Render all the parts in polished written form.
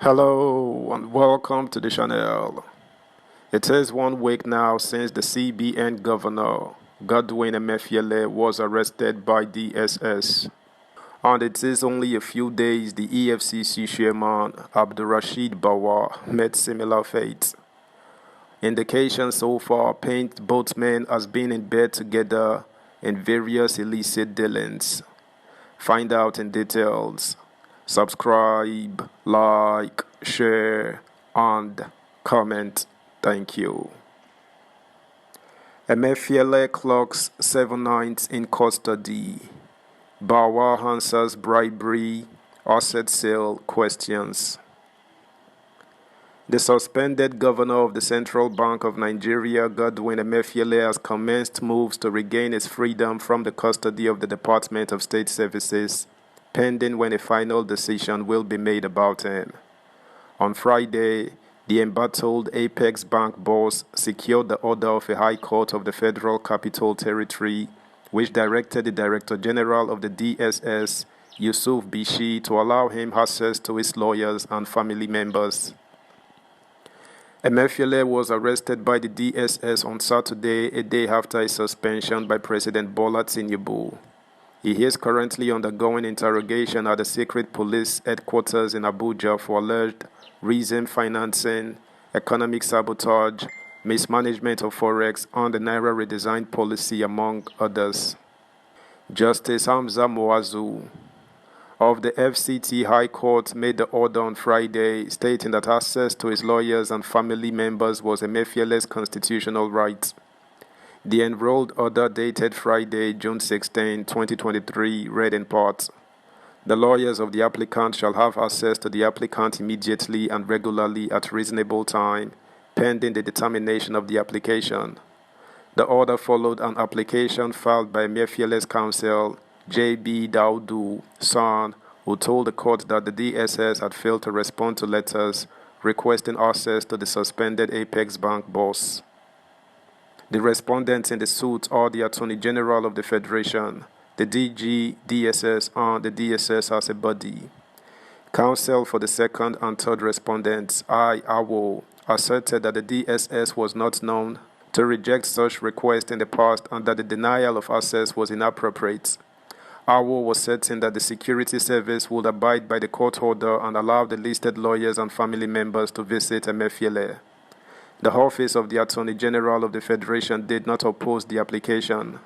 Hello and welcome to the channel. It is 1 week now since the CBN governor, Godwin Emefiele, was arrested by DSS. And it is only a few days the EFCC chairman, Bawa, met similar fate. Indications so far paint both men as being in bed together in various illicit dealings. Find out in details. Subscribe, like, share, and comment. Thank you. Emefiele clocks 7 nights in custody. Bawa answers bribery, asset sale questions. The suspended governor of the Central Bank of Nigeria, Godwin Emefiele, has commenced moves to regain his freedom from the custody of the Department of State Services, pending when a final decision will be made about him. On Friday, the embattled Apex Bank boss secured the order of a High Court of the Federal Capital Territory, which directed the Director General of the DSS, Yusuf Bishi, to allow him access to his lawyers and family members. Emefiele was arrested by the DSS on Saturday, a day after his suspension by President Bola Tinubu. He is currently undergoing interrogation at the Secret Police headquarters in Abuja for alleged reason financing, economic sabotage, mismanagement of forex, and the Naira redesign policy, among others. Justice Hamza Muazu of the FCT High Court made the order on Friday, stating that access to his lawyers and family members was Emefiele's constitutional right. The enrolled order dated Friday, June 16, 2023, read in part, "The lawyers of the applicant shall have access to the applicant immediately and regularly at reasonable time, pending the determination of the application." The order followed an application filed by Emefiele's counsel, J.B. Daudu, son, who told the court that the DSS had failed to respond to letters requesting access to the suspended Apex Bank boss. The respondents in the suit are the Attorney General of the Federation, the DG, DSS, and the DSS as a body. Counsel for the second and third respondents, Awo, asserted that the DSS was not known to reject such requests in the past and that the denial of access was inappropriate. Awo was certain that the security service would abide by the court order and allow the listed lawyers and family members to visit Emefiele. The Office of the Attorney General of the Federation did not oppose the application.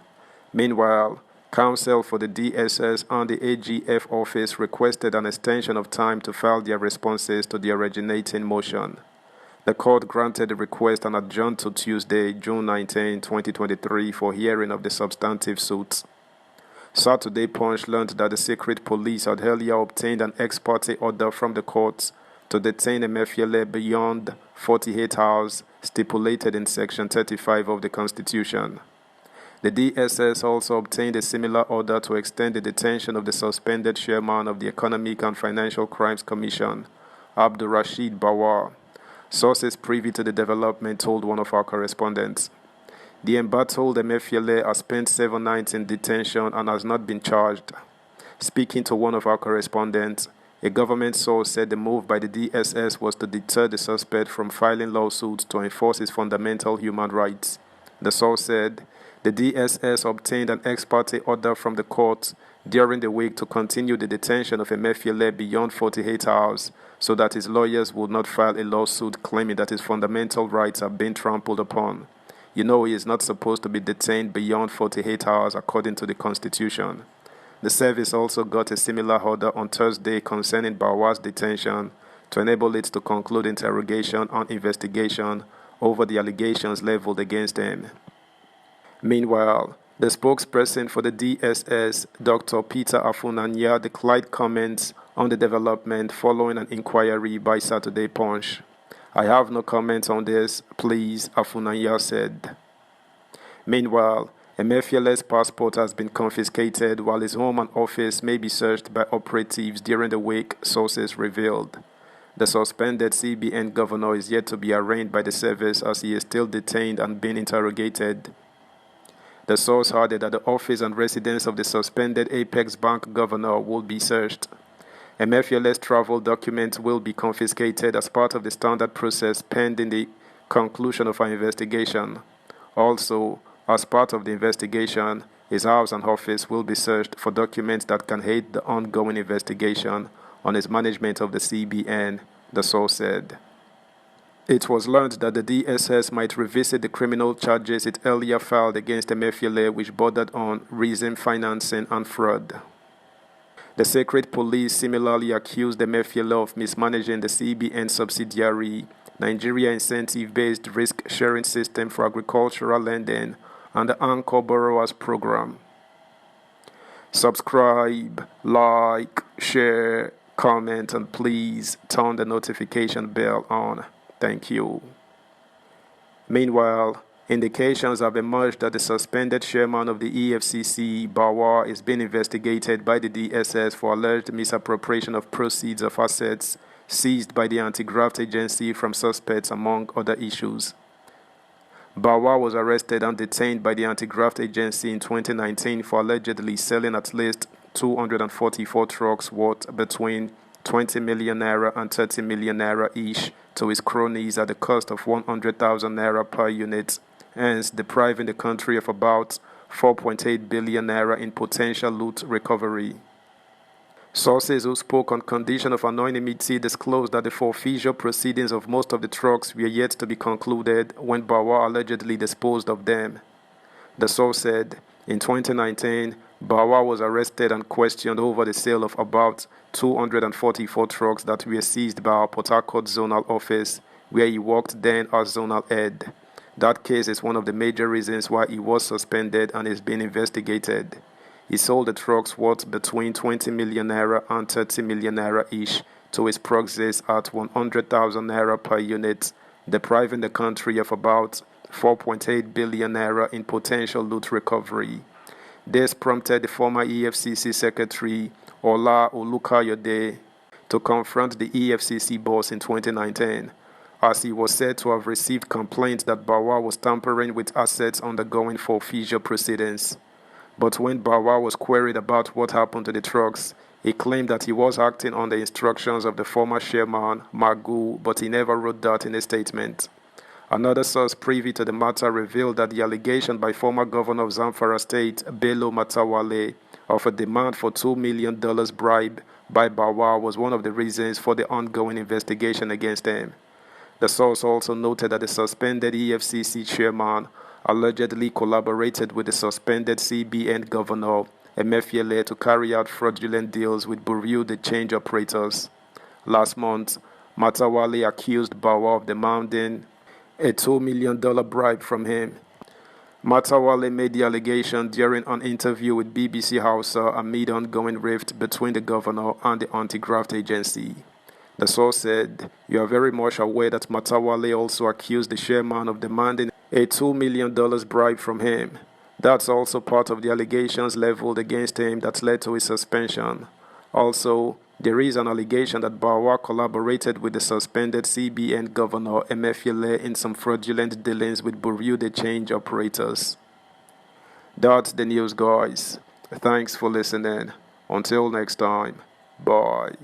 Meanwhile, counsel for the DSS and the AGF office requested an extension of time to file their responses to the originating motion. The court granted the request and adjourned to Tuesday, June 19, 2023, for hearing of the substantive suit. Saturday Punch learned that the secret police had earlier obtained an ex parte order from the courts to detain Emefiele beyond 48 hours stipulated in Section 35 of the Constitution. The DSS also obtained a similar order to extend the detention of the suspended chairman of the Economic and Financial Crimes Commission, Bawa. Sources privy to the development told one of our correspondents. The embattled Emefiele has spent 7 nights in detention and has not been charged. Speaking to one of our correspondents, a government source said the move by the DSS was to deter the suspect from filing lawsuits to enforce his fundamental human rights. The source said the DSS obtained an ex parte order from the court during the week to continue the detention of Emefiele beyond 48 hours so that his lawyers would not file a lawsuit claiming that his fundamental rights are being trampled upon. You know, he is not supposed to be detained beyond 48 hours according to the Constitution. The service also got a similar order on Thursday concerning Bawa's detention to enable it to conclude interrogation and investigation over the allegations leveled against him. Meanwhile, the spokesperson for the DSS, Dr. Peter Afunanya, declined comments on the development following an inquiry by Saturday Punch. "I have no comments on this, please," Afunanya said. Meanwhile, Emefiele's passport has been confiscated while his home and office may be searched by operatives during the week, sources revealed. The suspended CBN governor is yet to be arraigned by the service as he is still detained and being interrogated. The source added that the office and residence of the suspended Apex Bank governor will be searched. Emefiele's travel documents will be confiscated as part of the standard process pending the conclusion of our investigation. Also, as part of the investigation, his house and office will be searched for documents that can aid the ongoing investigation on his management of the CBN, the source said. It was learned that the DSS might revisit the criminal charges it earlier filed against Emefiele, which bordered on reason, financing, and fraud. The Secret Police similarly accused Emefiele of mismanaging the CBN subsidiary, Nigeria Incentive-Based Risk-Sharing System for Agricultural Lending, and the Anchor Borrowers Program. Subscribe, like, share, comment, and please turn the notification bell on. Thank you. Meanwhile, indications have emerged that the suspended chairman of the EFCC, Bawa, is being investigated by the DSS for alleged misappropriation of proceeds of assets seized by the anti-graft agency from suspects, among other issues. Bawa was arrested and detained by the anti-graft agency in 2019 for allegedly selling at least 244 trucks worth between 20 million naira and 30 million naira each to his cronies at the cost of 100,000 naira per unit, hence depriving the country of about 4.8 billion naira in potential loot recovery. Sources who spoke on condition of anonymity disclosed that the forfeiture proceedings of most of the trucks were yet to be concluded when Bawa allegedly disposed of them. The source said, in 2019, Bawa was arrested and questioned over the sale of about 244 trucks that were seized by our Port Harcourt zonal office, where he worked then as zonal head. That case is one of the major reasons why he was suspended and is being investigated. He sold the trucks worth between 20 million naira and 30 million naira each to his proxies at 100,000 naira per unit, depriving the country of about 4.8 billion naira in potential loot recovery. This prompted the former EFCC Secretary, Ola Olukayode, to confront the EFCC boss in 2019, as he was said to have received complaints that Bawa was tampering with assets undergoing forfeiture proceedings. But when Bawa was queried about what happened to the trucks, he claimed that he was acting on the instructions of the former chairman, Magu, but he never wrote that in a statement. Another source privy to the matter revealed that the allegation by former governor of Zamfara State, Bello Matawale, of a demand for $2 million bribe by Bawa was one of the reasons for the ongoing investigation against him. The source also noted that the suspended EFCC chairman allegedly collaborated with the suspended CBN governor, Emefiele, to carry out fraudulent deals with Bureau de Change operators. Last month, Matawale accused Bawa of demanding a $2 million bribe from him. Matawale made the allegation during an interview with BBC Hausa amid ongoing rift between the governor and the anti-graft agency. The source said, "You are very much aware that Matawale also accused the chairman of demanding a $2 million bribe from him. That's also part of the allegations leveled against him that led to his suspension. Also, there is an allegation that Bawa collaborated with the suspended CBN governor Emefiele in some fraudulent dealings with Bureau de Change operators." That's the news, guys. Thanks for listening. Until next time, bye.